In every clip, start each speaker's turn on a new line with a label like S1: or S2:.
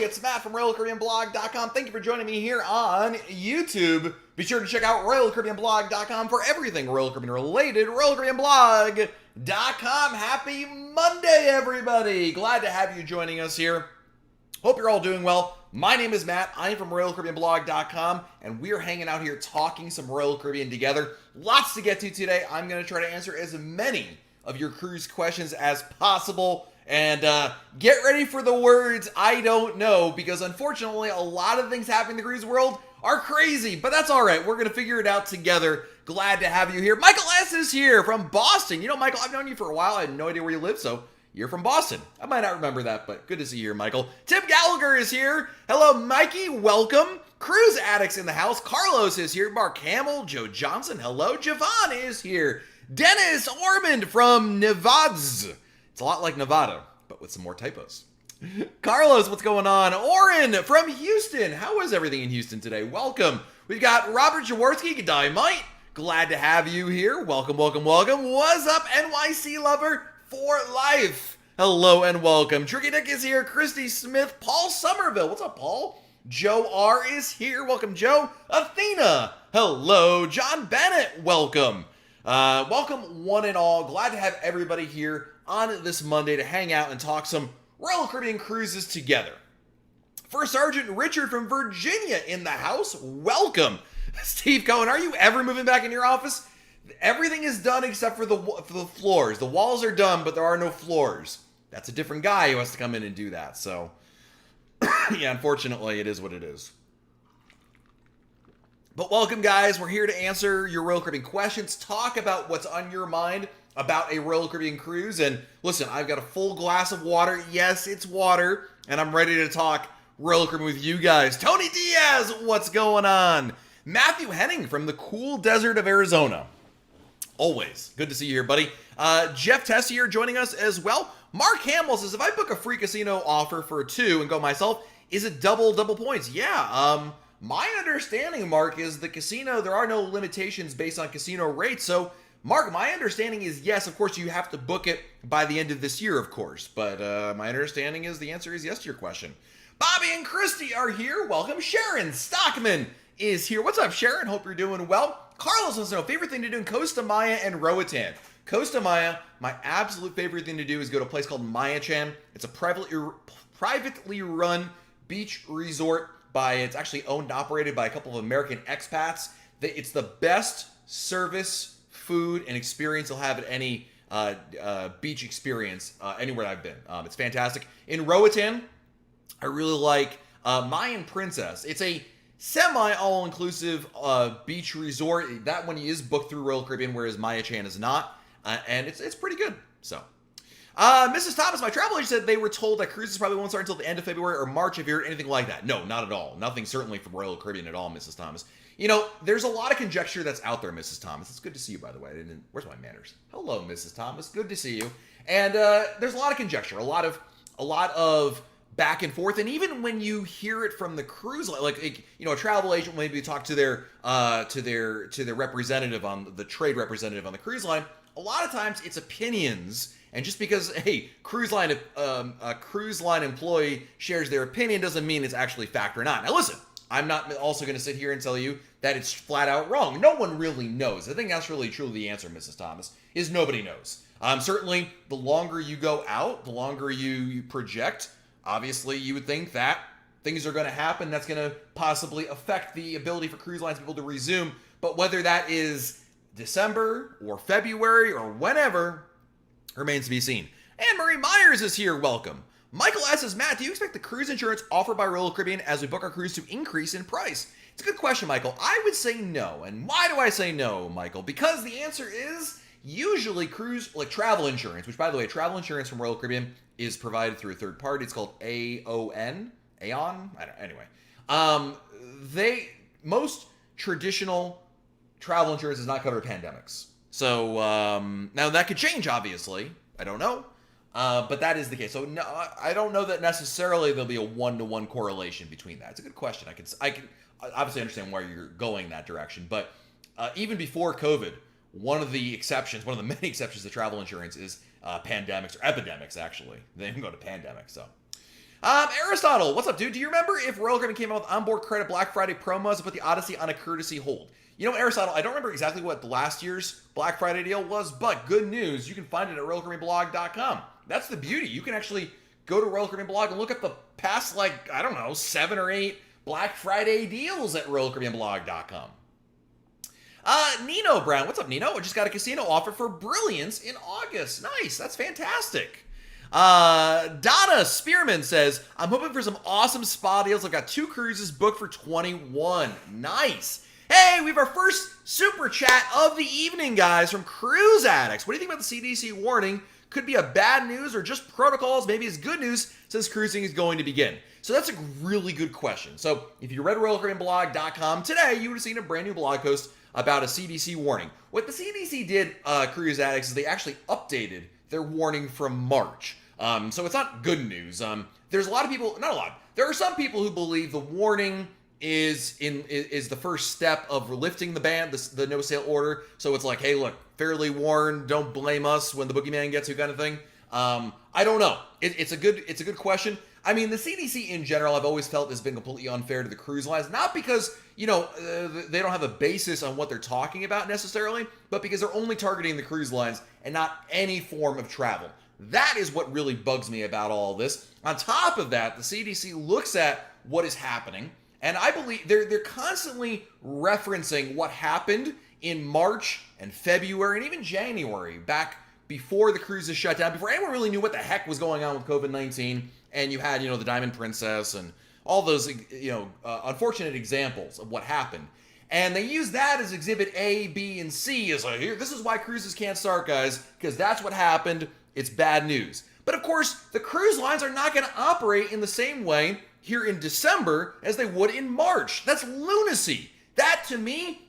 S1: it's Matt from RoyalCaribbeanBlog.com. Thank you for joining me here on YouTube. Be sure to check out RoyalCaribbeanBlog.com for everything Royal Caribbean related. RoyalCaribbeanBlog.com. Happy Monday, everybody. Glad to have you joining us here. Hope you're all doing well. My name is Matt. I'm from RoyalCaribbeanBlog.com, and we're hanging out here talking some Royal Caribbean together. Lots to get to today. I'm going to try to answer as many of your cruise questions as possible. And get ready for the words I don't know, because unfortunately a lot of things happening in the cruise world are crazy, but that's all right. We're going to figure it out together. Glad to have you here. Michael S. is here from Boston. You know, Michael, I've known you for a while. I had no idea where you live, so you're from Boston. I might not remember that, but good to see you here, Michael. Tim Gallagher is here. Hello, Mikey. Welcome. Cruise Addicts in the house. Carlos is here. Mark Hamill. Joe Johnson. Hello. Javon is here. Dennis Ormond from Nevada. It's a lot like Nevada, but with some more typos. Carlos, what's going on? Oren from Houston. How is everything in Houston today? Welcome. We've got Robert Jaworski, Dynamite. Glad to have you here. Welcome, welcome, welcome. What's up, NYC lover for life? Hello and welcome. Tricky Dick is here. Christy Smith. Paul Somerville. What's up, Paul? Joe R is here. Welcome, Joe. Athena. Hello. John Bennett. Welcome. Welcome one and all. Glad to have everybody here on this Monday to hang out and talk some Royal Caribbean cruises together. First Sergeant Richard from Virginia in the house. Welcome. Steve Cohen, are you ever moving back in your office? Everything is done except for the floors. The walls are done, but there are no floors. That's a different guy who has to come in and do that. So, yeah, unfortunately, it is what it is. But welcome, guys. We're here to answer your Royal Caribbean questions, talk about what's on your mind about a Royal Caribbean cruise. And listen, I've got a full glass of water. Yes, it's water. And I'm ready to talk Royal Caribbean with you guys. Tony Diaz, what's going on? Matthew Henning from the cool desert of Arizona. Always. Good to see you here, buddy. Jeff Tessier joining us as well. Mark Hamill says, if I book a free casino offer for two and go myself, is it double points? Yeah, my understanding, Mark, is the casino, there are no limitations based on casino rates. So, Mark, my understanding is yes, of course, you have to book it by the end of this year, of course. But my understanding is the answer is yes to your question. Bobby and Christy are here. Welcome. Sharon Stockman is here. What's up, Sharon? Hope you're doing well. Carlos wants to know, favorite thing to do in Costa Maya and Roatan. Costa Maya, my absolute favorite thing to do is go to a place called Maya Chan. It's a privately run beach resort it's actually owned and operated by a couple of American expats. It's the best service, food, and experience you'll have at any beach experience anywhere I've been. It's fantastic. In Roatan, I really like Mayan Princess. It's a semi-all-inclusive beach resort. That one is booked through Royal Caribbean, whereas Maya Chan is not. And it's pretty good. So, Mrs. Thomas, my travel agent said they were told that cruises probably won't start until the end of February or March. Have you heard anything like that? No, not at all. Nothing certainly from Royal Caribbean at all, Mrs. Thomas. You know, there's a lot of conjecture that's out there, Mrs. Thomas. It's good to see you, by the way. Where's my manners? Hello, Mrs. Thomas. Good to see you. And there's a lot of conjecture, a lot of back and forth. And even when you hear it from the cruise line, like you know, a travel agent maybe talk to their representative on the trade representative on the cruise line. A lot of times it's opinions. And just because a cruise line employee shares their opinion doesn't mean it's actually fact or not. Now listen, I'm not also going to sit here and tell you that it's flat out wrong. No one really knows. I think that's really truly the answer, Mrs. Thomas, is nobody knows. Certainly, the longer you go out, the longer you project, obviously you would think that things are going to happen that's going to possibly affect the ability for cruise lines to be able to resume. But whether that is December or February or whenever remains to be seen. Anne Marie Myers is here. Welcome. Michael S. says, Matt, do you expect the cruise insurance offered by Royal Caribbean as we book our cruise to increase in price? It's a good question, Michael. I would say no. And why do I say no, Michael? Because the answer is usually travel insurance, which, by the way, travel insurance from Royal Caribbean is provided through a third party. It's called Aon. Anyway. Most traditional travel insurance does not cover pandemics. So, now that could change, obviously. I don't know. But that is the case. So, no, I don't know that necessarily there'll be a one-to-one correlation between that. It's a good question. I can obviously understand why you're going that direction. But even before COVID, one of the many exceptions to travel insurance is pandemics or epidemics, actually. They even go to pandemics. So, Aristotle, what's up, dude? Do you remember if Royal Caribbean came out with onboard credit Black Friday promos and put the Odyssey on a courtesy hold? You know, Aristotle, I don't remember exactly what the last year's Black Friday deal was, but good news, you can find it at RoyalCaribbeanBlog.com. That's the beauty. You can actually go to Royal Caribbean Blog and look at the past, 7 or 8 Black Friday deals at RoyalCaribbeanBlog.com. Nino Brown, what's up, Nino? I just got a casino offer for Brilliance in August. Nice, that's fantastic. Donna Spearman says, I'm hoping for some awesome spa deals. I've got 2 cruises booked for 21. Nice. Hey, we have our first super chat of the evening, guys, from Cruise Addicts. What do you think about the CDC warning? Could be a bad news or just protocols. Maybe it's good news since cruising is going to begin. So that's a really good question. So if you read RoyalCaribbeanBlog.com today, you would have seen a brand new blog post about a CDC warning. What the CDC did, Cruise Addicts, is they actually updated their warning from March. So it's not good news. There's a lot of people, not a lot, there are some people who believe the warning is the first step of lifting the ban, the no sale order. So it's like, hey, look, fairly warned, don't blame us when the boogeyman gets you kind of thing. I don't know. It's a good question. I mean, the CDC in general, I've always felt has been completely unfair to the cruise lines, not because, they don't have a basis on what they're talking about necessarily, but because they're only targeting the cruise lines and not any form of travel. That is what really bugs me about all this. On top of that, the CDC looks at what is happening, and I believe they're constantly referencing what happened in March and February and even January, back before the cruises shut down, before anyone really knew what the heck was going on with COVID-19, and you had, the Diamond Princess and all those, unfortunate examples of what happened. And they use that as exhibit A, B, and C as here, this is why cruises can't start, guys, because that's what happened. It's bad news. But of course, the cruise lines are not going to operate in the same way here in December as they would in March. That's lunacy. That, to me,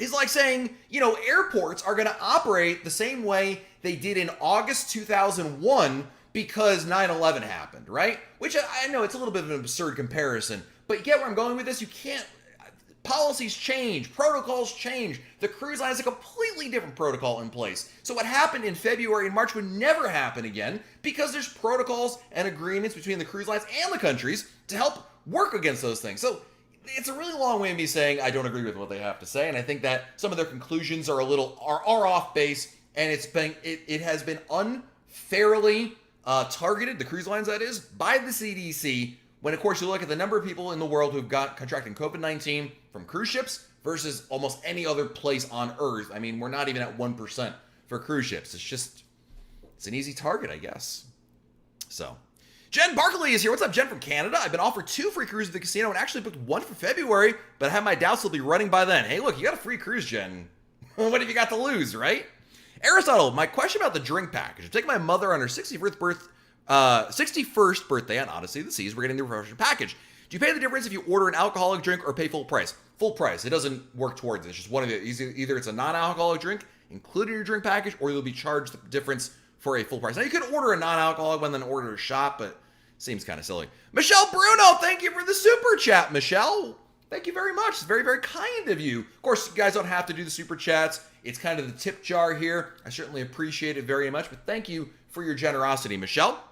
S1: is like saying, airports are going to operate the same way they did in August 2001 because 9/11 happened, right? Which I know it's a little bit of an absurd comparison, but you get where I'm going with this? You can't. Policies change, protocols change. The cruise line has a completely different protocol in place. So what happened in February and March would never happen again because there's protocols and agreements between the cruise lines and the countries to help work against those things. So it's a really long way of me saying I don't agree with what they have to say, and I think that some of their conclusions are are off base, and it has been unfairly targeted, the cruise lines that is, by the CDC. When, of course, you look at the number of people in the world who've got contracting COVID-19 from cruise ships versus almost any other place on Earth. I mean, we're not even at 1% for cruise ships. It's an easy target, I guess. So, Jen Barkley is here. What's up, Jen from Canada? I've been offered 2 free cruises at the casino and actually booked 1 for February, but I have my doubts they'll be running by then. Hey, look, you got a free cruise, Jen. What have you got to lose, right? Aristotle, my question about the drink package. I'm taking my mother on her 61st birthday on Odyssey of the Seas. We're getting the refreshment package. Do you pay the difference if you order an alcoholic drink or pay full price? Full price. It doesn't work towards it. It's just one of the either it's a non-alcoholic drink included in your drink package, or you'll be charged the difference for a full price. Now you could order a non-alcoholic one, then order a shot, but seems kind of silly. Michelle Bruno, thank you for the super chat, Michelle. Thank you very much. It's very, very kind of you. Of course, you guys don't have to do the super chats. It's kind of the tip jar here. I certainly appreciate it very much, but thank you for your generosity, Michelle.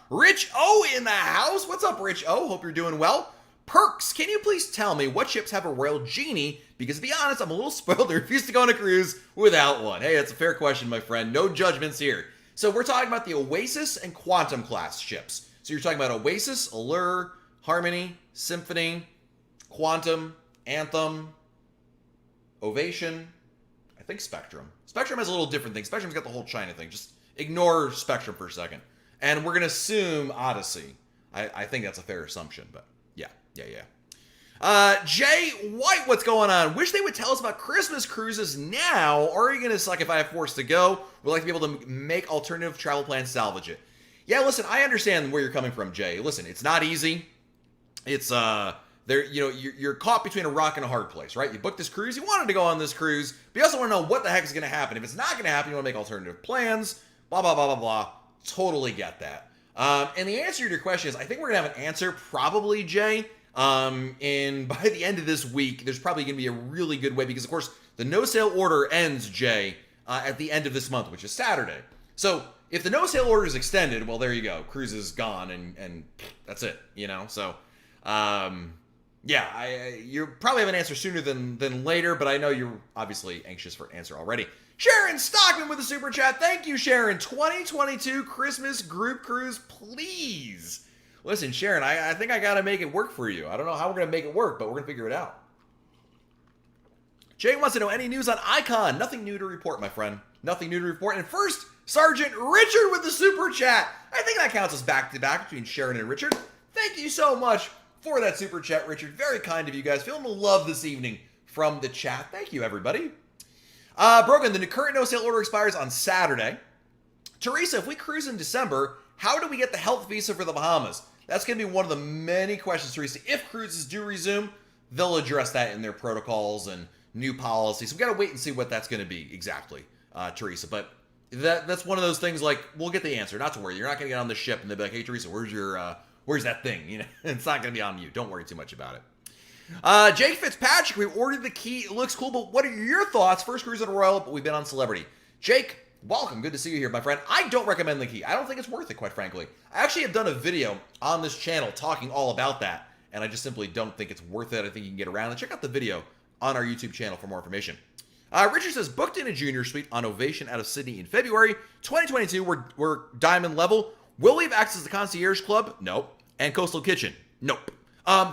S1: Rich O in the house. What's up, Rich O? Hope you're doing well. Perks, can you please tell me what ships have a royal genie? Because to be honest, I'm a little spoiled. I refuse to go on a cruise without one. Hey, that's a fair question, my friend. No judgments here. So we're talking about the Oasis and Quantum class ships. So you're talking about Oasis, Allure, Harmony, Symphony, Quantum, Anthem, Ovation, I think Spectrum. Spectrum has a little different thing. Spectrum's got the whole China thing. Just ignore Spectrum for a second. And we're going to assume Odyssey. I think that's a fair assumption, but yeah. Jay White, what's going on? Wish they would tell us about Christmas cruises now, or are you going to suck if I have forced to go? We'd like to be able to make alternative travel plans, salvage it. Yeah, listen, I understand where you're coming from, Jay. Listen, it's not easy. It's, you're caught between a rock and a hard place, right? You booked this cruise, you wanted to go on this cruise, but you also want to know what the heck is going to happen. If it's not going to happen, you want to make alternative plans, blah, blah, blah, blah, blah. Totally get that. And the answer to your question is, I think we're going to have an answer, probably, Jay. And by the end of this week, there's probably going to be a really good way, because, of course, the no sale order ends, Jay, at the end of this month, which is Saturday. So if the no-sail order is extended, well, there you go. Cruise is gone, and that's it, So, yeah, you probably have an answer sooner than later, but I know you're obviously anxious for an answer already. Sharon Stockman with the super chat. Thank you, Sharon. 2022 Christmas group cruise, please. Listen, Sharon, I think I got to make it work for you. I don't know how we're going to make it work, but we're going to figure it out. Jay wants to know any news on Icon. Nothing new to report, my friend. Nothing new to report. And first, Sergeant Richard with the super chat. I think that counts as back-to-back between Sharon and Richard. Thank you so much for that super chat, Richard. Very kind of you guys. Feeling the love this evening from the chat. Thank you, everybody. Brogan, the current no-sail order expires on Saturday. Teresa, if we cruise in December, how do we get the health visa for the Bahamas? That's going to be one of the many questions, Teresa. If cruises do resume, they'll address that in their protocols and new policies. We've got to wait and see what that's going to be exactly, Teresa. But that's one of those things, like, we'll get the answer. Not to worry. You're not going to get on the ship and they'll be like, hey, Teresa, where's that thing? It's not going to be on you. Don't worry too much about it. Jake Fitzpatrick, we ordered the key. It looks cool, but what are your thoughts? First cruise on Royal, but we've been on Celebrity. Jake, welcome. Good to see you here, my friend. I don't recommend the key. I don't think it's worth it, quite frankly. I actually have done a video on this channel talking all about that, and I just simply don't think it's worth it. I think you can get around it. Check out the video on our YouTube channel for more information. Richard says, booked in a junior suite on Ovation out of Sydney in February 2022. We're diamond level. Will we have access to the concierge club? Nope. And coastal kitchen? Nope.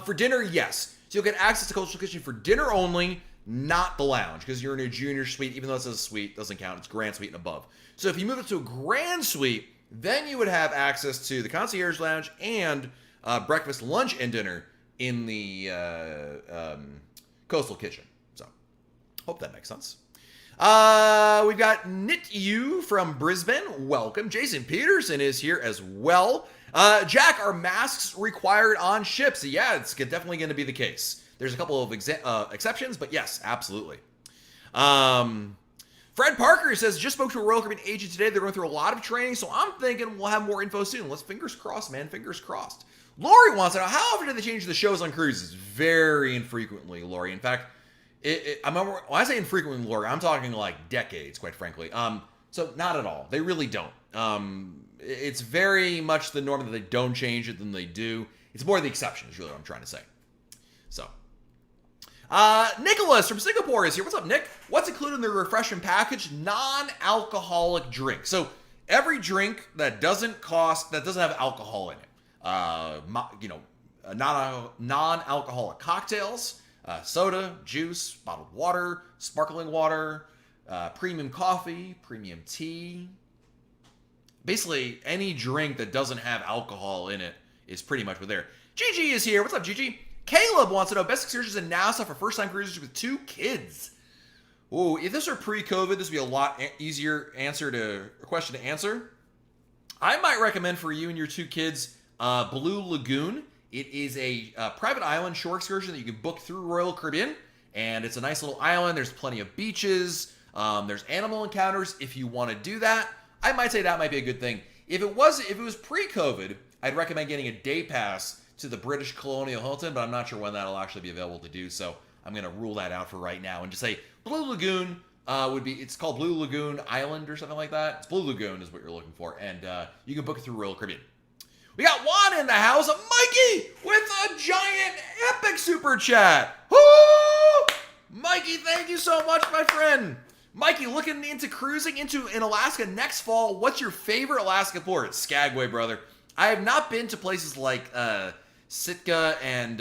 S1: For dinner, yes. So you'll get access to coastal kitchen for dinner only, not the lounge, because you're in a junior suite. Even though it says suite, doesn't count. It's grand suite and above. So if you move it to a grand suite, then you would have access to the concierge lounge and breakfast, lunch, and dinner in the coastal kitchen. So hope that makes sense. We've got Knit You from Brisbane. Welcome. Jason Peterson is here as well. Jack, are masks required on ships? Yeah, it's definitely going to be the case. There's a couple of exceptions, but yes, absolutely. Fred Parker says, just spoke to a Royal Caribbean agent today. They're going through a lot of training, so I'm thinking we'll have more info soon. Let's fingers crossed, man. Fingers crossed. Lori wants to know, how often do they change the shows on cruises? Very infrequently, Lori. In fact, I remember, when I say infrequently, Lori, I'm talking like decades, quite frankly. So not at all. They really don't. It's very much the norm that they don't change it than they do. It's more the exception is really what I'm trying to say. So, Nicholas from Singapore is here. What's up, Nick? What's included in the refreshment package? Non-alcoholic drink. So every drink that doesn't have alcohol in it. Non-alcoholic cocktails, soda, juice, bottled water, sparkling water, premium coffee, premium tea. Basically, any drink that doesn't have alcohol in it is pretty much what there. Gigi is here. What's up, Gigi? Caleb wants to know, best excursions in Nassau for first-time cruisers with 2 kids. Ooh, if this were pre-COVID, this would be a lot easier question to answer. I might recommend for you and your 2 kids, Blue Lagoon. It is a private island shore excursion that you can book through Royal Caribbean, and it's a nice little island. There's plenty of beaches. There's animal encounters if you want to do that. I might say that might be a good thing. If it was pre-COVID, I'd recommend getting a day pass to the British Colonial Hilton, but I'm not sure when that'll actually be available to do, so I'm going to rule that out for right now and just say Blue Lagoon it's called Blue Lagoon Island or something like that. It's Blue Lagoon is what you're looking for, and you can book it through Royal Caribbean. We got Juan in the house, Mikey with a giant epic super chat. Woo! Mikey, thank you so much, my friend. Mikey, looking into cruising in Alaska next fall. What's your favorite Alaska port? Skagway, brother. I have not been to places like Sitka and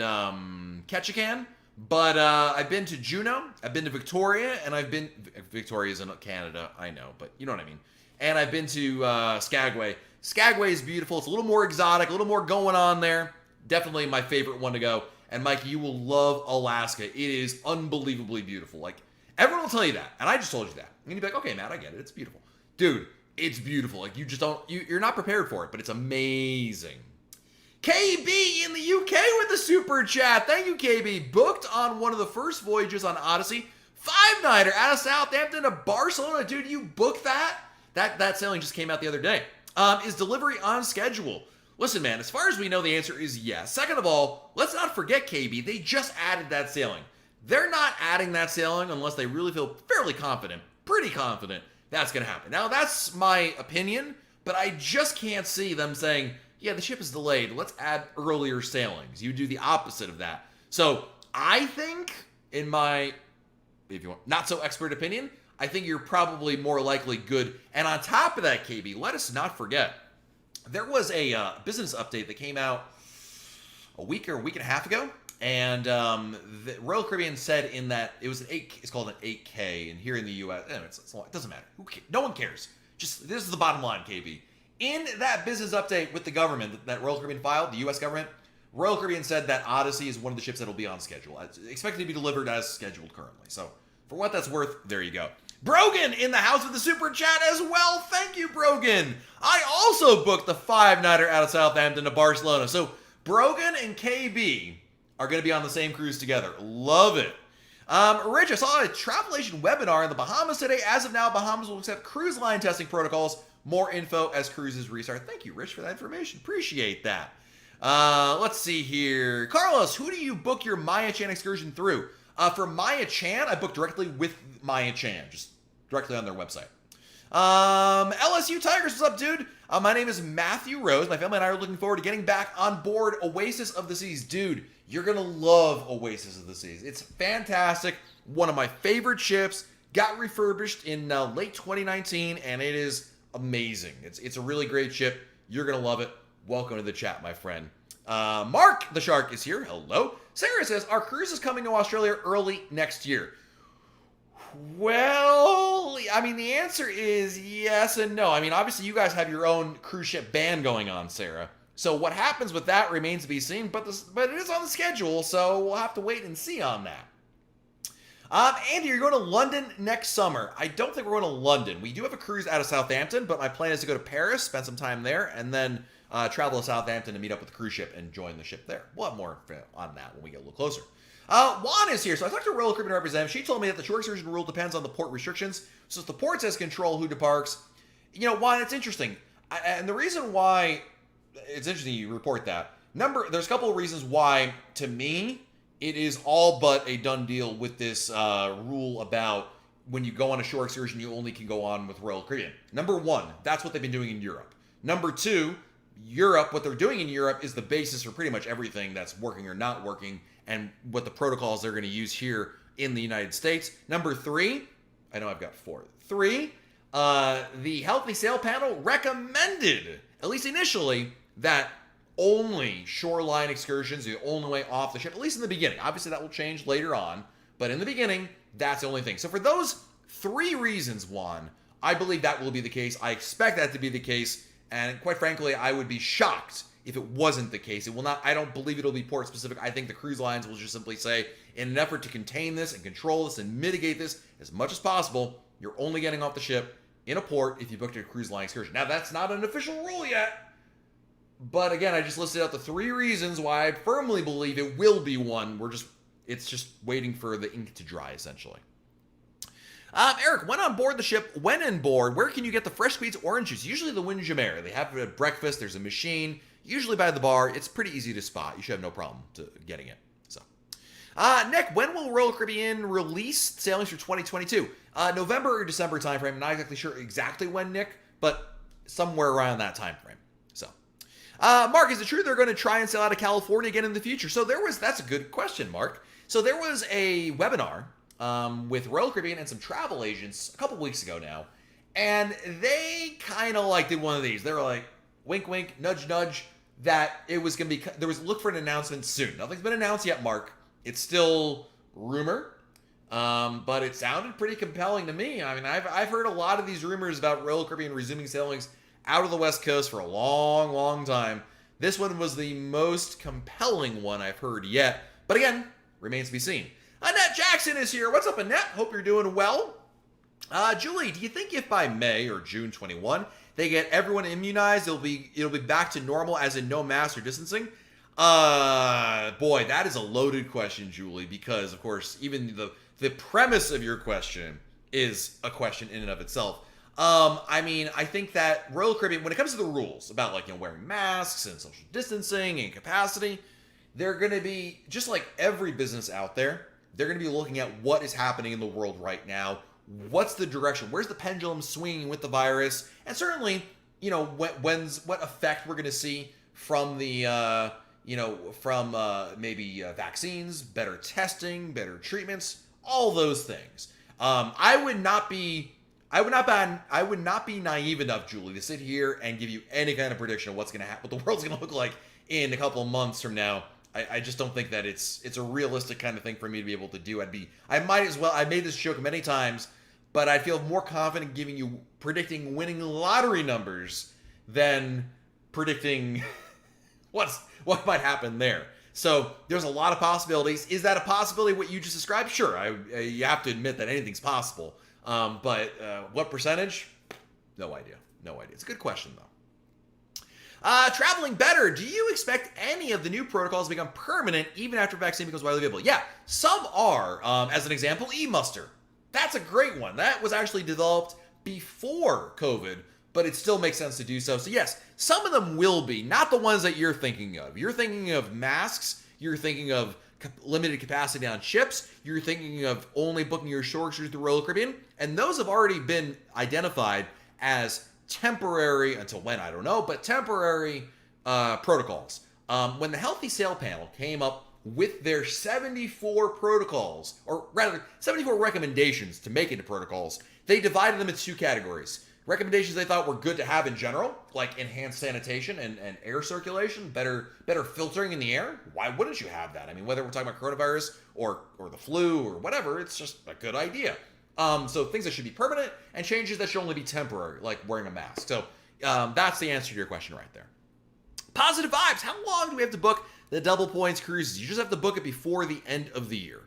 S1: Ketchikan, but I've been to Juneau, I've been to Victoria, and Victoria's in Canada, I know, but you know what I mean. And I've been to Skagway. Skagway is beautiful. It's a little more exotic, a little more going on there. Definitely my favorite one to go. And Mike, you will love Alaska. It is unbelievably beautiful. Like, everyone will tell you that, and I just told you that. And you'd be like, okay, Matt, I get it. It's beautiful. Dude, it's beautiful. Like, you just don't, you're not prepared for it, but it's amazing. KB in the UK with the super chat. Thank you, KB. Booked on one of the first voyages on Odyssey. 5-nighter out of Southampton to Barcelona. Dude, you booked that? That sailing just came out the other day. Is delivery on schedule? Listen, man, as far as we know, the answer is yes. Second of all, let's not forget, KB, they just added that sailing. They're not adding that sailing unless they really feel fairly confident, pretty confident, that's going to happen. Now, that's my opinion, but I just can't see them saying, yeah, the ship is delayed, let's add earlier sailings. You do the opposite of that. So I think, in my, if you want, not so expert opinion, I think you're probably more likely good. And on top of that, KB, let us not forget, there was a business update that came out a week and a half ago. And the Royal Caribbean said in that it was it's called an 8K, and here in the U.S., it doesn't matter. No one cares. Just this is the bottom line, KB. In that business update with the government that Royal Caribbean filed, the U.S. government, Royal Caribbean said that Odyssey is one of the ships that will be on schedule. It's expected to be delivered as scheduled currently. So for what that's worth, there you go. Brogan in the house with the super chat as well. Thank you, Brogan. I also booked the 5-nighter out of Southampton to Barcelona. So Brogan and KB are going to be on the same cruise together. Love it. Rich, I saw a Travellation webinar in the Bahamas today. As of now, Bahamas will accept cruise line testing protocols. More info as cruises restart. Thank you, Rich, for that information. Appreciate that. Let's see here. Carlos, who do you book your Maya Chan excursion through? For Maya Chan, I booked directly with Maya Chan, just directly on their website. LSU Tigers, what's up, dude? My name is Matthew Rose. My family and I are looking forward to getting back on board Oasis of the Seas. Dude, you're going to love Oasis of the Seas. It's fantastic. One of my favorite ships. Got refurbished in late 2019, and it is amazing. It's a really great ship. You're going to love it. Welcome to the chat, my friend. Mark the Shark is here. Hello. Sarah says, our cruise is coming to Australia early next year. Well, I mean, the answer is yes and no. I mean, obviously, you guys have your own cruise ship ban going on, Sarah. So what happens with that remains to be seen, but it is on the schedule, so we'll have to wait and see on that. Andy, you're going to London next summer. I don't think we're going to London. We do have a cruise out of Southampton, but my plan is to go to Paris, spend some time there, and then travel to Southampton to meet up with the cruise ship and join the ship there. We'll have more on that when we get a little closer. Juan is here. So I talked to a Royal Caribbean representative. She told me that the shore excursion rule depends on the port restrictions. So if the port says control who departs, Juan, it's interesting. And the reason why it's interesting you report that. There's a couple of reasons why, to me, it is all but a done deal with this rule about when you go on a shore excursion, you only can go on with Royal Caribbean. Number one, that's what they've been doing in Europe. Number two, Europe, what they're doing in Europe is the basis for pretty much everything that's working or not working, and what the protocols they're going to use here in the United States. Number three, I know I've got four. Three, the Healthy Sail Panel recommended, at least initially, that only shoreline excursions are the only way off the ship, at least in the beginning. Obviously, that will change later on, but in the beginning, that's the only thing. So for those three reasons, Juan, I believe that will be the case. I expect that to be the case, and quite frankly, I would be shocked if it wasn't the case. It will not. I don't believe it'll be port specific. I think the cruise lines will just simply say, in an effort to contain this and control this and mitigate this as much as possible, you're only getting off the ship in a port if you booked a cruise line excursion. Now, that's not an official rule yet. But again, I just listed out the three reasons why I firmly believe it will be one. It's just waiting for the ink to dry, essentially. Eric, when on board the ship, when in board, where can you get the fresh squeezed orange juice? Usually the Windjammer. They have it at breakfast. There's a machine, usually by the bar. It's pretty easy to spot. You should have no problem getting it. So, Nick, when will Royal Caribbean release sailings for 2022? November or December timeframe. I'm not exactly sure exactly when, Nick, but somewhere around that timeframe. So, Mark, is it true they're going to try and sail out of California again in the future? So that's a good question, Mark. So there was a webinar with Royal Caribbean and some travel agents a couple weeks ago now, and they kind of did one of these. They were like, wink, wink, nudge, nudge, that it was going to be, look for an announcement soon. Nothing's been announced yet, Mark. It's still rumor, but it sounded pretty compelling to me. I mean, I've heard a lot of these rumors about Royal Caribbean resuming sailings out of the West Coast for a long, long time. This one was the most compelling one I've heard yet, but again, remains to be seen. Annette Jackson is here. What's up, Annette? Hope you're doing well. Julie, do you think if by May or June 21 they get everyone immunized, it'll be back to normal, as in no mask or distancing? Boy, that is a loaded question, Julie, because of course even the premise of your question is a question in and of itself. I mean, I think that Royal Caribbean, when it comes to the rules about wearing masks and social distancing and capacity, they're going to be, just like every business out there, they're going to be looking at what is happening in the world right now. What's the direction? Where's the pendulum swinging with the virus? And certainly, what effect we're going to see from the vaccines, better testing, better treatments, all those things. I would not be naive enough, Julie, to sit here and give you any kind of prediction of what's going to happen, what the world's going to look like in a couple of months from now. I just don't think that it's a realistic kind of thing for me to be able to do. I made this joke many times, but I feel more confident predicting winning lottery numbers than predicting what might happen there. So there's a lot of possibilities. Is that a possibility what you just described? Sure, you have to admit that anything's possible. But what percentage? No idea. It's a good question, though. Traveling better. Do you expect any of the new protocols to become permanent even after vaccine becomes widely available? Yeah, some are. As an example, e-muster. That's a great one. That was actually developed before COVID, but it still makes sense to do so. So yes, some of them will be, not the ones that you're thinking of. You're thinking of masks. You're thinking of limited capacity on ships. You're thinking of only booking your shore cruise through Royal Caribbean. And those have already been identified as temporary, until when, I don't know, but temporary protocols. When the Healthy Sail Panel came up with their 74 protocols, or rather 74 recommendations to make into protocols, they divided them into two categories. Recommendations they thought were good to have in general, like enhanced sanitation and air circulation, better filtering in the air. Why wouldn't you have that? I mean, whether we're talking about coronavirus or the flu or whatever, it's just a good idea. So things that should be permanent and changes that should only be temporary, like wearing a mask. So that's the answer to your question right there. Positive vibes. How long do we have to book the double points cruises? You just have to book it before the end of the year.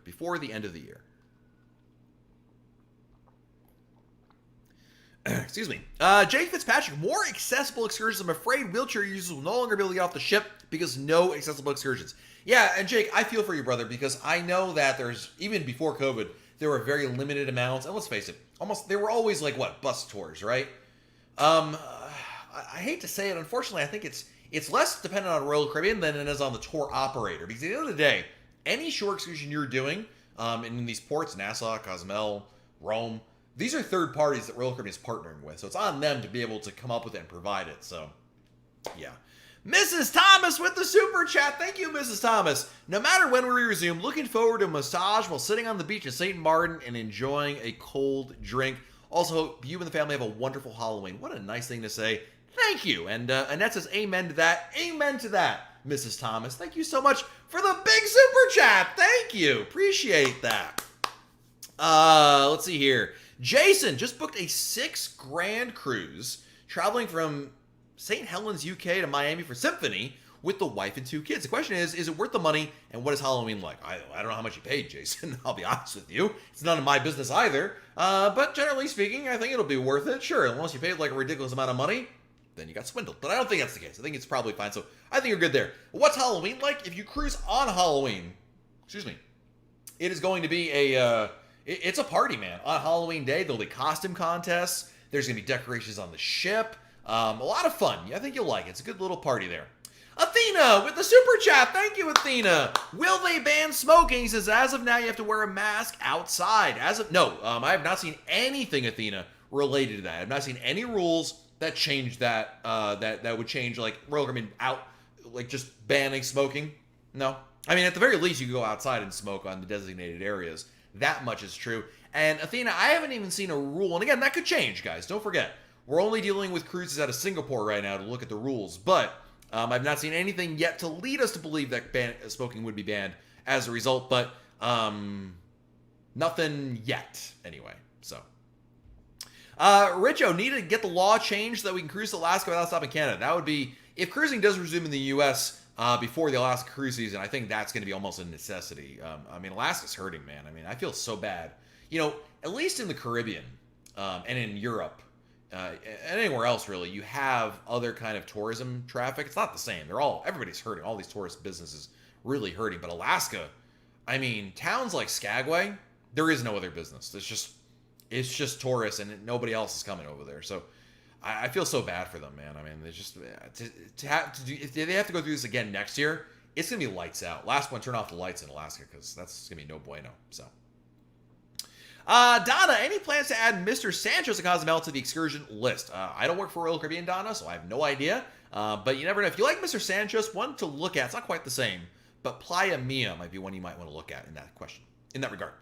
S1: Excuse me. Jake Fitzpatrick, more accessible excursions. I'm afraid wheelchair users will no longer be able to get off the ship because no accessible excursions. Yeah, and Jake, I feel for you, brother, because I know that even before COVID, there were very limited amounts, and let's face it, they were always like, bus tours, right? I hate to say it, unfortunately, I think it's less dependent on Royal Caribbean than it is on the tour operator, because at the end of the day, any shore excursion you're doing in these ports, Nassau, Cozumel, Rome, these are third parties that Royal Caribbean is partnering with, so it's on them to be able to come up with it and provide it, so yeah. Mrs. Thomas with the super chat. Thank you, Mrs. Thomas. No matter when we resume, looking forward to a massage while sitting on the beach in St. Martin and enjoying a cold drink. Also, hope you and the family have a wonderful Halloween. What a nice thing to say. Thank you. And Annette says amen to that. Amen to that, Mrs. Thomas. Thank you so much for the big super chat. Thank you. Appreciate that. Let's see here. Jason just booked a $6,000 cruise traveling from St. Helens, UK to Miami for Symphony with the wife and 2 kids. The question is it worth the money, and what is Halloween like? I don't know how much you paid, Jason. I'll be honest with you. It's none of my business either. But generally speaking, I think it'll be worth it. Sure, unless you paid like a ridiculous amount of money, then you got swindled. But I don't think that's the case. I think it's probably fine. So I think you're good there. What's Halloween like? If you cruise on Halloween, it is going to be it's a party, man. On Halloween day, there'll be costume contests. There's going to be decorations on the ship. A lot of fun. I think you'll like it. It's a good little party there. Athena with the super chat. Thank you, Athena. Will they ban smoking? He says, as of now, you have to wear a mask outside. No, I have not seen anything, Athena, related to that. I have not seen any rules that change that, that would change, like, Royal Caribbean out, like, just banning smoking. No. I mean, at the very least, you could go outside and smoke on the designated areas. That much is true. And Athena, I haven't even seen a rule. And again, that could change, guys. Don't forget. We're only dealing with cruises out of Singapore right now to look at the rules, but I've not seen anything yet to lead us to believe that smoking would be banned as a result, but nothing yet, anyway. So, Richo, need to get the law changed so that we can cruise to Alaska without stopping Canada. That would be, if cruising does resume in the U.S. Before the Alaska cruise season, I think that's going to be almost a necessity. I mean, Alaska's hurting, man. I mean, I feel so bad. At least in the Caribbean and in Europe, and anywhere else really, you have other kind of tourism traffic. It's not the same. Everybody's hurting. All these tourist businesses really hurting. But Alaska, I mean, towns like Skagway, there is no other business. It's just tourists, and nobody else is coming over there. So I feel so bad for them, man. I mean, they just if they have to go through this again next year, it's gonna be lights out. Last one, turn off the lights in Alaska, because that's gonna be no bueno. So. Donna, any plans to add Mr. Santos and Cozumel to the excursion list? I don't work for Royal Caribbean, Donna, so I have no idea. But you never know. If you like Mr. Santos, one to look at. It's not quite the same, but Playa Mia might be one you might want to look at in that question, in that regard.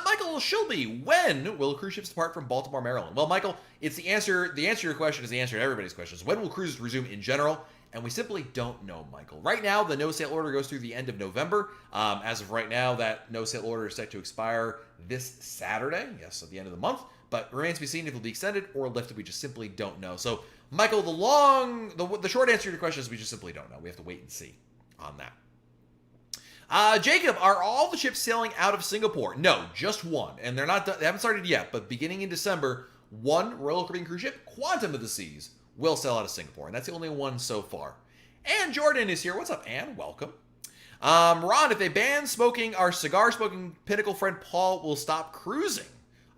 S1: Michael Shilby, when will cruise ships depart from Baltimore, Maryland? Well, Michael, it's the answer. The answer to your question is the answer to everybody's questions. When will cruises resume in general? And we simply don't know, Michael. Right now, the no-sail order goes through the end of November. As of right now, that no-sail order is set to expire this Saturday. Yes, at the end of the month. But remains to be seen if it'll be extended or lifted. We just simply don't know. So, Michael, the short answer to your question is we just simply don't know. We have to wait and see on that. Jacob, are all the ships sailing out of Singapore? No, just one. And they're not done, they haven't started yet. But beginning in December, one Royal Caribbean cruise ship, Quantum of the Seas, will sail out of Singapore, and that's the only one so far. And Jordan is here. What's up, Ann? Welcome. Ron, if they ban smoking, our cigar-smoking Pinnacle friend Paul will stop cruising.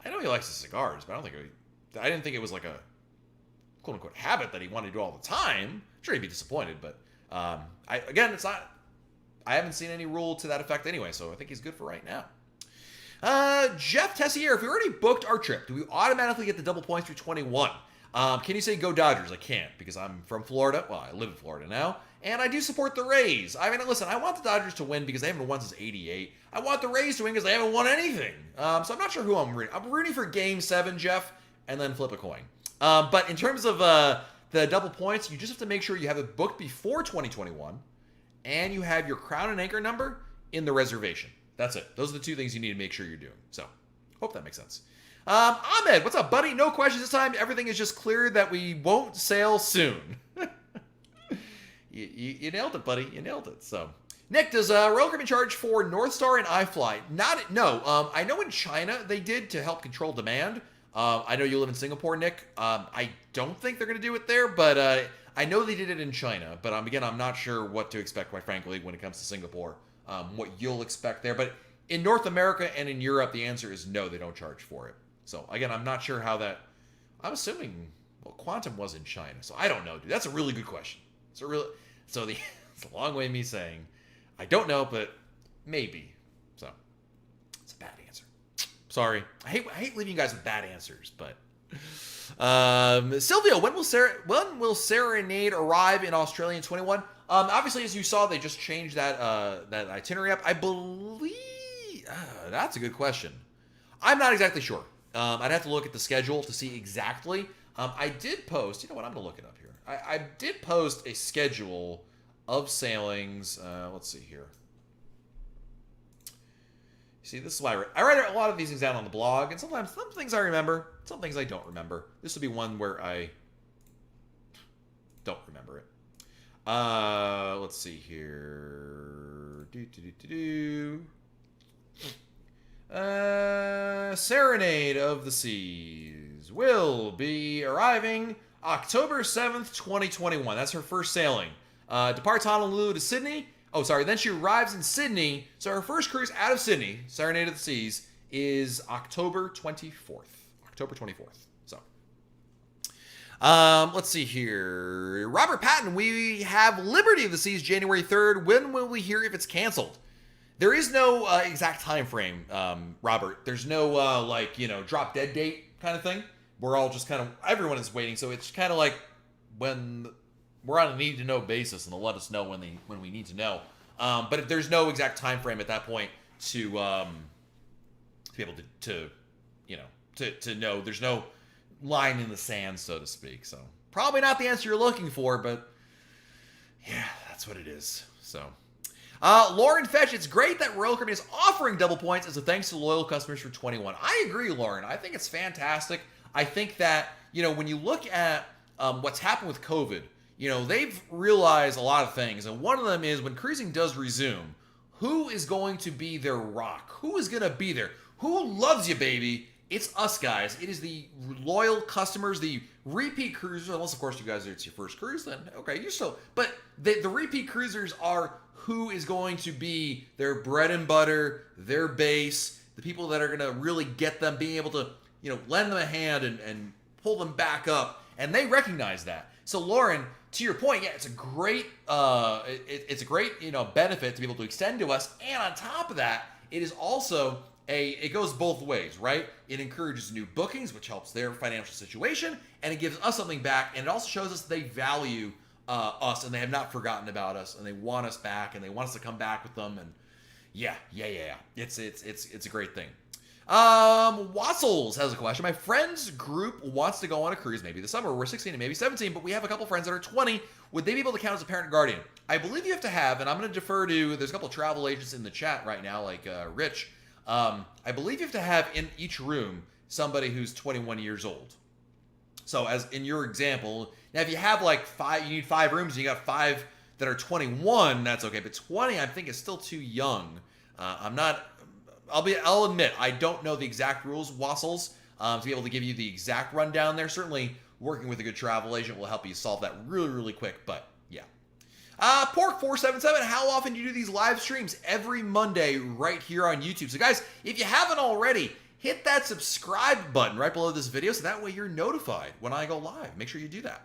S1: I know he likes his cigars, but I didn't think it was like a quote-unquote habit that he wanted to do all the time. I'm sure he'd be disappointed, but it's not. I haven't seen any rule to that effect anyway, so I think he's good for right now. Jeff Tessier, if we already booked our trip, do we automatically get the double points through 21? Can you say go Dodgers? I can't because I'm from Florida. Well, I live in Florida now, and I do support the Rays. I mean, listen, I want the Dodgers to win because they haven't won since '88. I want the Rays to win because they haven't won anything. So I'm not sure who I'm rooting. I'm rooting for Game 7, Jeff, and then flip a coin. But in terms of the double points, you just have to make sure you have it booked before 2021, and you have your crown and anchor number in the reservation. That's it. Those are the two things you need to make sure you're doing. So, hope that makes sense. Ahmed, what's up, buddy? No questions this time. Everything is just clear that we won't sail soon. you nailed it, buddy. You nailed it. So, Nick, does Royal Caribbean charge for North Star and iFly? No. I know in China they did to help control demand. I know you live in Singapore, Nick. I don't think they're going to do it there, but I know they did it in China. But again, I'm not sure what to expect, quite frankly, when it comes to Singapore. What you'll expect there. But in North America and in Europe, the answer is no, they don't charge for it. So, again, I'm not sure how that... I'm assuming... Well, Quantum was in China, so I don't know, dude. That's a really good question. It's a long way of me saying, I don't know, but maybe. So, it's a bad answer. Sorry. I hate leaving you guys with bad answers, but... Silvio, when will Serenade arrive in Australia in 21? Obviously, as you saw, they just changed that itinerary up. I believe... that's a good question. I'm not exactly sure. I'd have to look at the schedule to see exactly. I did post, you know what, I'm going to look it up here. I did post a schedule of sailings. Let's see here. See, this is why I write a lot of these things down on the blog, and sometimes some things I remember, some things I don't remember. This will be one where I don't remember it. Let's see here. Serenade of the Seas will be arriving October 7th, 2021. That's her first sailing. Departs Honolulu to Sydney. Oh, sorry. Then she arrives in Sydney. So her first cruise out of Sydney, Serenade of the Seas, is October 24th. October 24th. So, let's see here. Robert Patton, we have Liberty of the Seas January 3rd. When will we hear if it's canceled? There is no exact time frame, Robert. There's no, drop dead date kind of thing. We're all just kind of, everyone is waiting. So it's kind of like when we're on a need-to-know basis, and they'll let us know when we need to know. But there's no exact time frame at that point to be able to know. There's no line in the sand, so to speak. So probably not the answer you're looking for, but yeah, that's what it is. So. Lauren Fetch, it's great that Royal Caribbean is offering double points as a thanks to loyal customers for 21. I agree, Lauren. I think it's fantastic. I think that, when you look at what's happened with COVID, they've realized a lot of things. And one of them is when cruising does resume, who is going to be their rock? Who is going to be there? Who loves you, baby? It's us, guys. It is the loyal customers, the repeat cruisers, unless, of course, you guys, it's your first cruise, then, okay, you're still... But the repeat cruisers are who is going to be their bread and butter, their base, the people that are going to really get them, being able to, lend them a hand and pull them back up. And they recognize that. So, Lauren, to your point, yeah, it's a great, it's a great, benefit to be able to extend to us. And on top of that, it is also it goes both ways, right? It encourages new bookings, which helps their financial situation, and it gives us something back, and it also shows us they value us, and they have not forgotten about us, and they want us back, and they want us to come back with them, and yeah. It's a great thing. Wassels has a question. My friend's group wants to go on a cruise maybe this summer. We're 16 and maybe 17, but we have a couple friends that are 20. Would they be able to count as a parent and guardian? I believe you have to have, and I'm going to defer to, there's a couple of travel agents in the chat right now, like Rich. I believe you have to have in each room somebody who's 21 years old. So as in your example, now if you have like you need 5 rooms and you got 5 that are 21, that's okay. But 20, I think is still too young. I'll admit, I don't know the exact rules, Wassels, to be able to give you the exact rundown there. Certainly, working with a good travel agent will help you solve that really, really quick, but yeah. Pork477, how often do you do these live streams? Every Monday right here on YouTube. So guys, if you haven't already, hit that subscribe button right below this video so that way you're notified when I go live. Make sure you do that.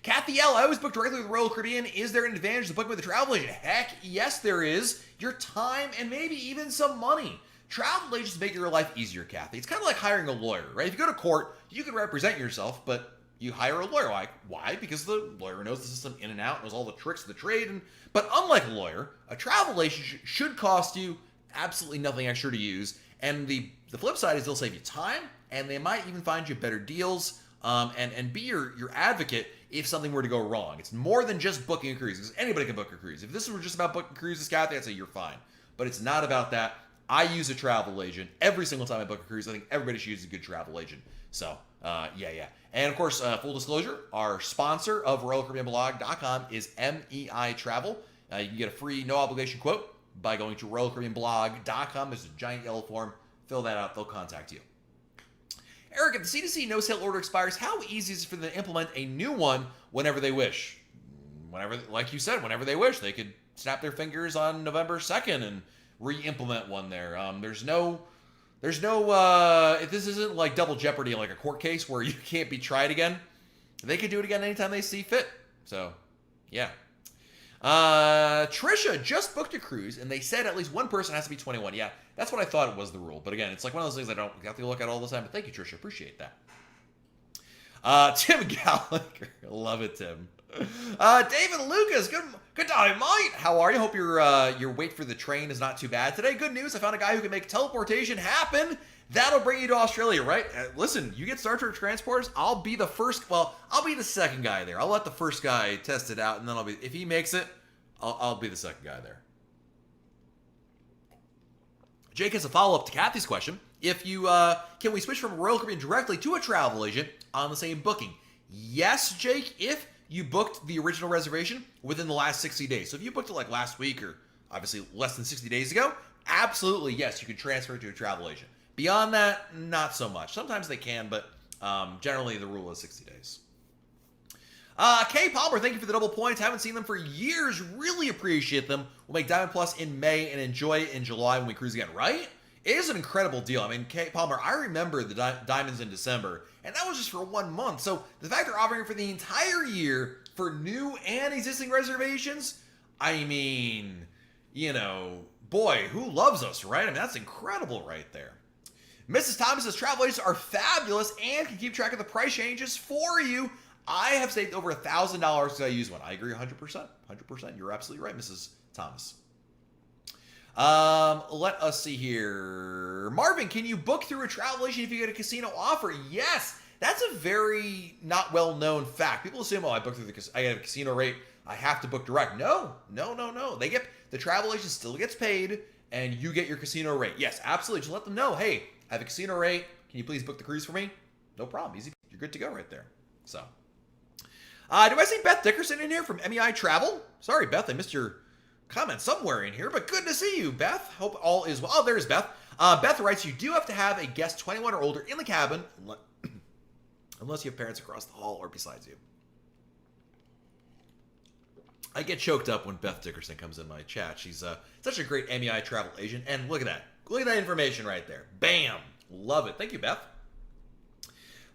S1: Kathy L, I always book directly with Royal Caribbean. Is there an advantage to booking with a travel agent? Heck, yes there is. Your time and maybe even some money. Travel agents make your life easier, Kathy. It's kind of like hiring a lawyer, right? If you go to court, you can represent yourself, but you hire a lawyer. Why? Because the lawyer knows the system in and out, knows all the tricks of the trade. But unlike a lawyer, a travel agent should cost you absolutely nothing extra to use. And the flip side is they'll save you time, and they might even find you better deals and be your advocate if something were to go wrong. It's more than just booking a cruise, because anybody can book a cruise. If this were just about booking cruises, Kathy, I'd say you're fine. But it's not about that. I use a travel agent every single time I book a cruise. I think everybody should use a good travel agent. So, yeah. And of course, full disclosure, our sponsor of RoyalCaribbeanBlog.com is MEI Travel. You can get a free, no obligation quote by going to RoyalCaribbeanBlog.com. There's a giant yellow form. Fill that out. They'll contact you. Eric, if the CDC no-sale order expires, how easy is it for them to implement a new one whenever they wish? Whenever, like you said, whenever they wish. They could snap their fingers on November 2nd and re-implement one there. There's no, if this isn't like double jeopardy, like a court case where you can't be tried again, they could do it again anytime they see fit. So, yeah. Trisha just booked a cruise, and they said at least one person has to be 21. Yeah, that's what I thought it was the rule. But again, it's like one of those things I don't have to look at all the time. But thank you, Trisha. Appreciate that. Tim Gallagher. Love it, Tim. David Lucas. Good day, mate. How are you? Hope your wait for the train is not too bad today. Good news. I found a guy who can make teleportation happen. That'll bring you to Australia, right? Listen, you get Star Trek transporters, I'll be the first, well, I'll be the second guy there. I'll let the first guy test it out, and then if he makes it, I'll be the second guy there. Jake has a follow-up to Kathy's question. Can we switch from Royal Caribbean directly to a travel agent on the same booking? Yes, Jake, if you booked the original reservation within the last 60 days. So if you booked it like last week or obviously less than 60 days ago, absolutely, yes, you can transfer it to a travel agent. Beyond that, not so much. Sometimes they can, but generally the rule is 60 days. Kay Palmer, thank you for the double points. Haven't seen them for years. Really appreciate them. We'll make Diamond Plus in May and enjoy it in July when we cruise again, right? It is an incredible deal. I mean, Kay Palmer, I remember the Diamonds in December, and that was just for 1 month. So the fact they're offering it for the entire year for new and existing reservations, I mean, boy, who loves us, right? I mean, that's incredible right there. Mrs. Thomas says travel agents are fabulous and can keep track of the price changes for you. I have saved over $1,000 because I use one. I agree 100%. 100%. You're absolutely right, Mrs. Thomas. Let us see here. Marvin, can you book through a travel agent if you get a casino offer? Yes. That's a very not well-known fact. People assume, I booked through I get a casino rate. I have to book direct. No. The travel agent still gets paid, and you get your casino rate. Yes, absolutely. Just let them know, hey, I have a casino rate. Can you please book the cruise for me? No problem. Easy. You're good to go right there. So, do I see Beth Dickerson in here from MEI Travel? Sorry, Beth, I missed your comment somewhere in here, but good to see you, Beth. Hope all is well. Oh, there's Beth. Beth writes, you do have to have a guest 21 or older in the cabin, unless you have parents across the hall or besides you. I get choked up when Beth Dickerson comes in my chat. She's such a great MEI travel agent. And look at that. Look at that information right there. Bam. Love it. Thank you, Beth.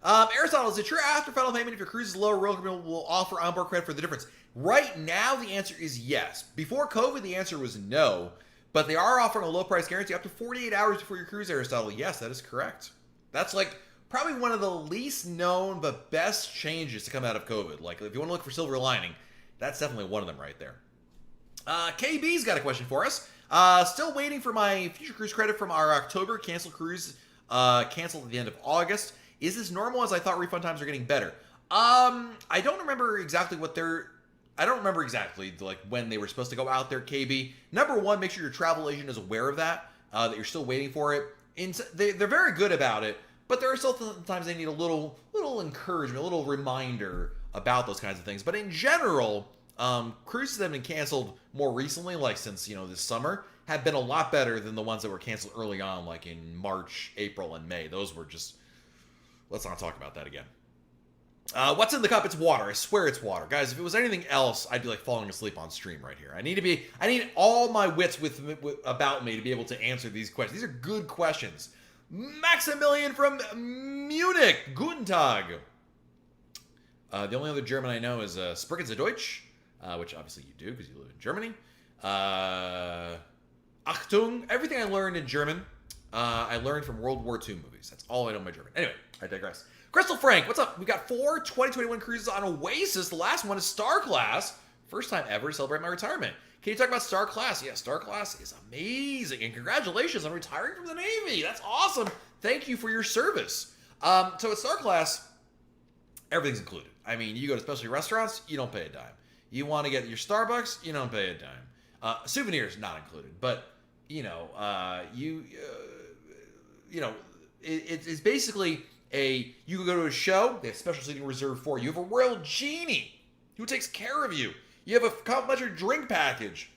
S1: Aristotle, is it true after final payment, if your cruise is low, Royal Caribbean will offer onboard credit for the difference? Right now, the answer is yes. Before COVID, the answer was no. But they are offering a low price guarantee up to 48 hours before your cruise, Aristotle. Yes, that is correct. That's like probably one of the least known but best changes to come out of COVID. Like, if you want to look for silver lining, that's definitely one of them right there. KB's got a question for us. Still waiting for my future cruise credit from our October canceled cruise, canceled at the end of August. Is this normal, as I thought refund times are getting better? I don't remember exactly like when they were supposed to go out there, KB. Number one, make sure your travel agent is aware of that you're still waiting for it. They're very good about it, but there are still sometimes they need a little encouragement, a little reminder about those kinds of things. But in general, cruises that have been canceled more recently, like since this summer, have been a lot better than the ones that were canceled early on, like in March, April, and May. Those were just, let's not talk about that again. What's in the cup? It's water. I swear it's water. Guys, if it was anything else, I'd be like falling asleep on stream right here. I need all my wits about me to be able to answer these questions. These are good questions. Maximilian from Munich. Guten Tag. The only other German I know is Sprechen Sie Deutsch, which obviously you do because you live in Germany. Achtung. Everything I learned in German, I learned from World War II movies. That's all I know in my German. Anyway, I digress. Crystal Frank, what's up? We got 4 2021 cruises on Oasis. The last one is Star Class. First time ever to celebrate my retirement. Can you talk about Star Class? Yeah, Star Class is amazing. And congratulations on retiring from the Navy. That's awesome. Thank you for your service. So at Star Class, everything's included. I mean, you go to specialty restaurants, you don't pay a dime. You want to get your Starbucks, you don't pay a dime. Souvenirs, not included. But, it's basically you can go to a show, they have special seating reserved for you. You have a royal genie who takes care of you. You have a complimentary drink package.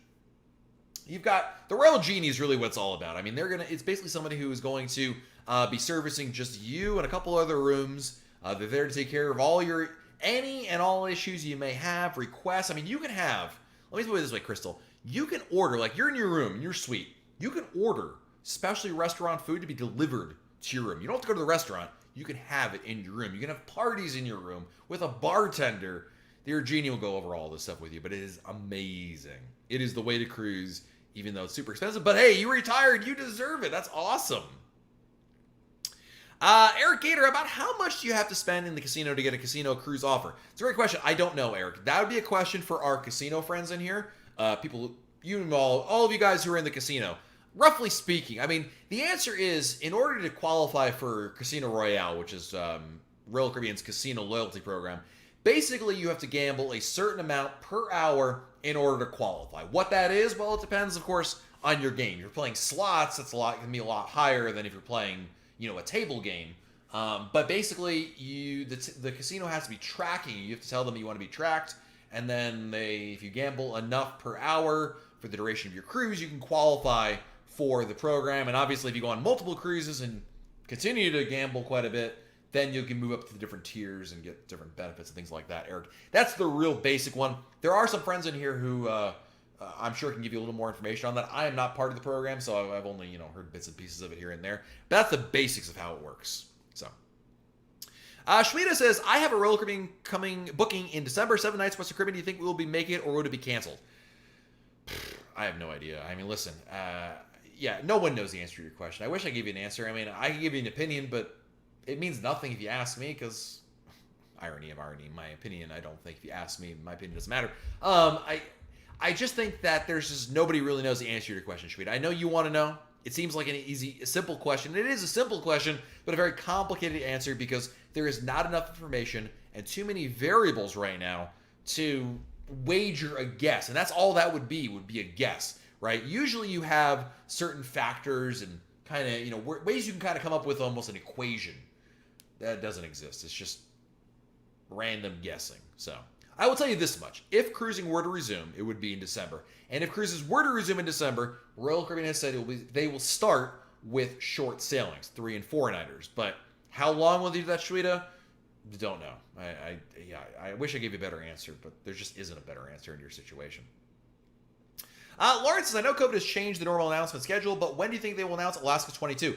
S1: You've got, the royal genie is really what it's all about. I mean, it's basically somebody who is going to be servicing just you and a couple other rooms. They're there to take care of any and all issues you may have, requests. I mean, you can have, let me put it this way, Crystal. You can order, like you're in your room, in your suite. You can order specialty restaurant food to be delivered to your room. You don't have to go to the restaurant. You can have it in your room. You can have parties in your room with a bartender. Your genie will go over all this stuff with you, but it is amazing. It is the way to cruise, even though it's super expensive. But hey, you retired. You deserve it. That's awesome. Eric Gator, about how much do you have to spend in the casino to get a casino cruise offer? It's a great question. I don't know, Eric. That would be a question for our casino friends in here. People, all of you guys who are in the casino. Roughly speaking, I mean, the answer is, in order to qualify for Casino Royale, which is Royal Caribbean's casino loyalty program, basically you have to gamble a certain amount per hour in order to qualify. What that is, well, it depends, of course, on your game. If you're playing slots, it can be a lot higher than if you're playing, a table game. But basically, the casino has to be tracking you. You have to tell them you want to be tracked, and then if you gamble enough per hour for the duration of your cruise, you can qualify for the program. And obviously, if you go on multiple cruises and continue to gamble quite a bit, then you can move up to the different tiers and get different benefits and things like that, Eric. That's the real basic one. There are some friends in here who I'm sure can give you a little more information on that. I am not part of the program, so I've only heard bits and pieces of it here and there. But that's the basics of how it works. So, Shmita says, I have a Royal Caribbean booking in December, 7 nights, Western Caribbean. Do you think we will be making it, or would it be canceled? I have no idea. I mean, listen, yeah, no one knows the answer to your question. I wish I gave you an answer. I mean, I can give you an opinion, but it means nothing if you ask me, because irony of irony, in my opinion, I don't think if you ask me, my opinion doesn't matter. I just think that there's just nobody really knows the answer to your question, Shmita. I know you want to know. It seems like a simple question. It is a simple question, but a very complicated answer because there is not enough information and too many variables right now to wager a guess. And that's all that would be a guess, right? Usually you have certain factors and kind of, ways you can kind of come up with almost an equation. That doesn't exist. It's just random guessing. So I will tell you this much. If cruising were to resume, it would be in December. And if cruises were to resume in December, Royal Caribbean has said they will start with short sailings, 3 and 4 nighters. But how long will they do that, Shweta? Don't know. I wish I gave you a better answer, but there just isn't a better answer in your situation. Lawrence says, I know COVID has changed the normal announcement schedule, but when do you think they will announce Alaska 22?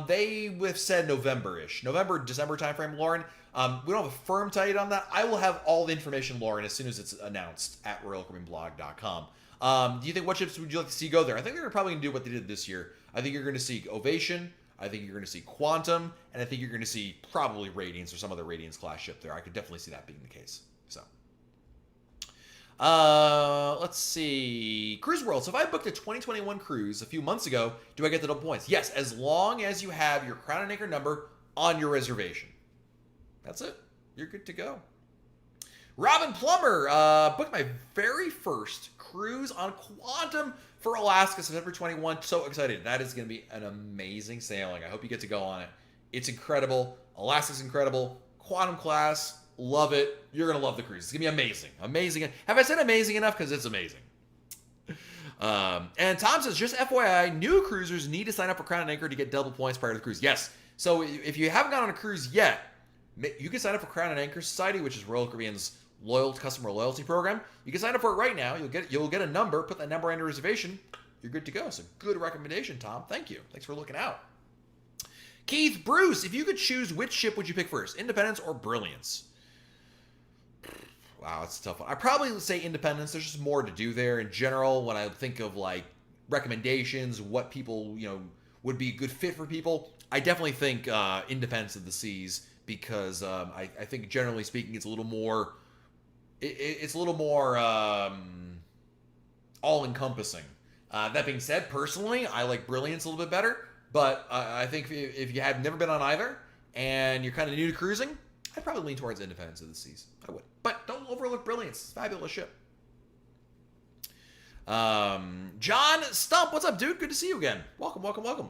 S1: They have said November-ish. November, December timeframe, Lauren. We don't have a firm date on that. I will have all the information, Lauren, as soon as it's announced at RoyalCaribbeanBlog.com. Do you think, what ships would you like to see go there? I think they're probably going to do what they did this year. I think you're going to see Ovation. I think you're going to see Quantum. And I think you're going to see probably Radiance or some other Radiance class ship there. I could definitely see that being the case. So. Let's see. Cruise World. So if I booked a 2021 cruise a few months ago, do I get the double points? Yes, as long as you have your Crown and Anchor number on your reservation. That's it. You're good to go. Robin Plummer booked my very first cruise on Quantum for Alaska, September 21. So excited. That is going to be an amazing sailing. I hope you get to go on it. It's incredible. Alaska's incredible. Quantum class. Love it. You're going to love the cruise. It's going to be amazing. Amazing. Have I said amazing enough? Because it's amazing. And Tom says, just FYI, new cruisers need to sign up for Crown and Anchor to get double points prior to the cruise. Yes. So if you haven't gone on a cruise yet, you can sign up for Crown and Anchor Society, which is Royal Caribbean's customer loyalty program. You can sign up for it right now. You'll get a number. Put that number on your reservation. You're good to go. So good recommendation, Tom. Thank you. Thanks for looking out. Keith Bruce, if you could choose, which ship would you pick first? Independence or Brilliance? Wow, it's a tough one. I probably would say Independence. There's just more to do there in general. When I think of like recommendations, what people would be a good fit for people, I definitely think Independence of the Seas, because I think generally speaking, it's a little more. It's a little more all-encompassing. That being said, personally, I like Brilliance a little bit better. But I think if you have never been on either and you're kind of new to cruising, I'd probably lean towards Independence of the Seas. I would. But don't overlook Brilliance. It's a fabulous ship. John Stump, what's up, dude? Good to see you again. Welcome, welcome, welcome.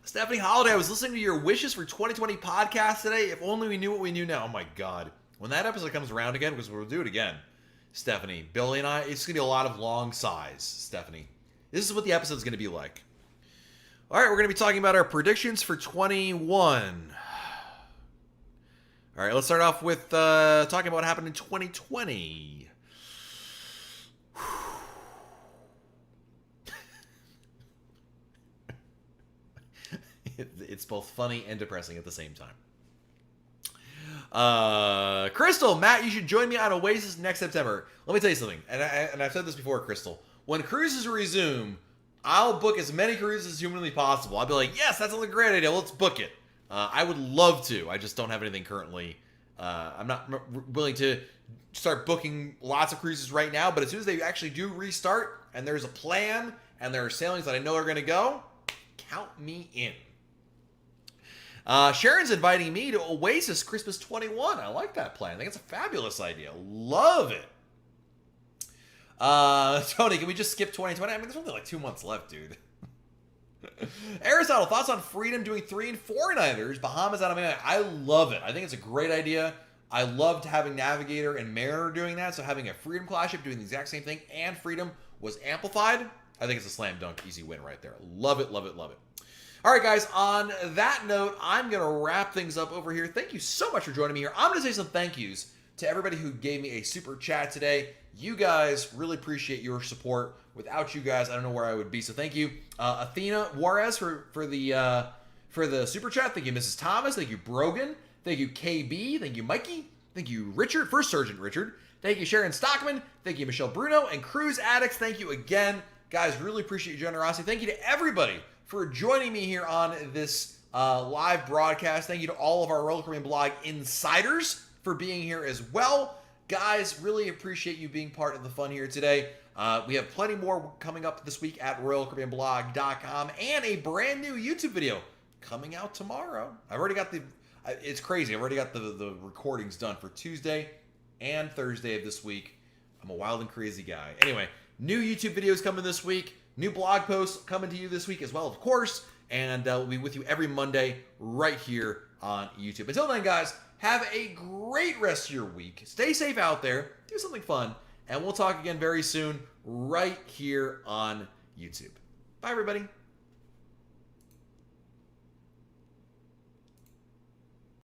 S1: Stephanie Holiday, I was listening to your wishes for 2020 podcast today. If only we knew what we knew now. Oh my God. When that episode comes around again, because we'll do it again, Stephanie, Billy and I, it's going to be a lot of long sighs, Stephanie. This is what the episode's going to be like. All right, we're going to be talking about our predictions for 21. All right, let's start off with talking about what happened in 2020. It's both funny and depressing at the same time. Crystal, Matt, you should join me on Oasis next September. Let me tell you something, and I've said this before, Crystal. When cruises resume, I'll book as many cruises as humanly possible. I'll be like, yes, that's a great idea. Let's book it. I would love to. I just don't have anything currently. I'm not willing to start booking lots of cruises right now, but as soon as they actually do restart and there's a plan and there are sailings that I know are going to go, count me in. Sharon's inviting me to Oasis Christmas 21. I like that plan. I think it's a fabulous idea. Love it. Tony, can we just skip 2020? I mean, there's only like 2 months left, dude. Aristotle, thoughts on Freedom doing 3 and 4-nighters, Bahamas out of Miami? I love it. I think it's a great idea. I loved having Navigator and Mariner doing that, so having a Freedom class ship doing the exact same thing and Freedom was amplified. I think it's a slam dunk, easy win right there. Love it, love it, love it. All right, guys, on that note, I'm going to wrap things up over here. Thank you so much for joining me here. I'm going to say some thank yous to everybody who gave me a super chat today. You guys, really appreciate your support. Without you guys, I don't know where I would be. So thank you, Athena Juarez for the super chat. Thank you, Mrs. Thomas. Thank you, Brogan. Thank you, KB. Thank you, Mikey. Thank you, Richard. First Sergeant Richard. Thank you, Sharon Stockman. Thank you, Michelle Bruno and Cruise Addicts. Thank you again, guys. Really appreciate your generosity. Thank you to everybody for joining me here on this live broadcast. Thank you to all of our Royal Caribbean Blog insiders for being here as well. Guys, really appreciate you being part of the fun here today. We have plenty more coming up this week at RoyalCaribbeanBlog.com and a brand new YouTube video coming out tomorrow. I've already got it's crazy. I've already got the recordings done for Tuesday and Thursday of this week. I'm a wild and crazy guy. Anyway, new YouTube videos coming this week. New blog posts coming to you this week as well, of course. And we'll be with you every Monday right here on YouTube. Until then, guys, have a great rest of your week. Stay safe out there. Do something fun. And we'll talk again very soon right here on YouTube. Bye, everybody.